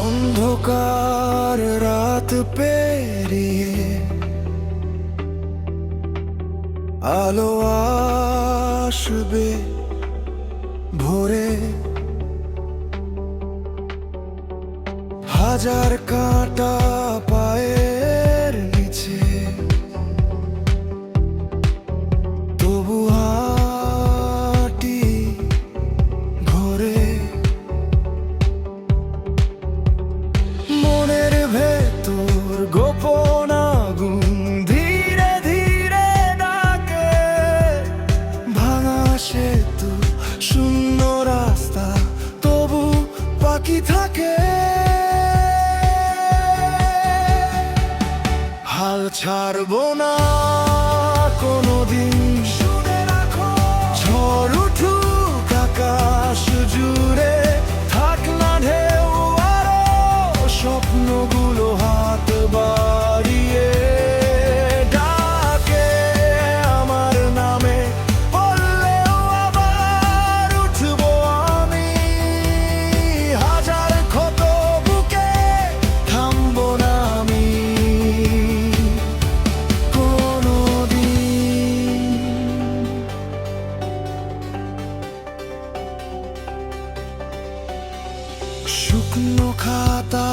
অন্ধকার রাত পেরিয়ে আলো আসবে ভোরে। হাজার কাঁটা পায়ের নিচে, তবু হাঁটি ঘরে। মনের ভেতর গোপন আগুন ধীরে ধীরে ডাকে। ভাঙা সেতু, শূন্য রাস্তা, তবু পাখি থাকে। হাল ছাড়বো না কোনোদিন, শুনে রাখো। ঝড় উঠুক আকাশ জুড়ে, থাক না ঢেউ আরো, স্বপ্নগুলো হাত বাড়িয়ে ডাকে আমার নামে। বললেও আবার উঠবো আমি, হাজার ক্ষত বুকে থামবো না আমি কোনোদিন। শুকনো খাতা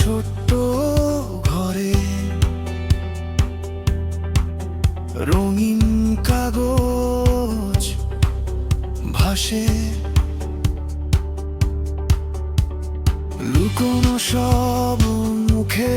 ছোট্ট ঘরে, রঙিন কাগজ ভাসে। লুকোনো সব মুখে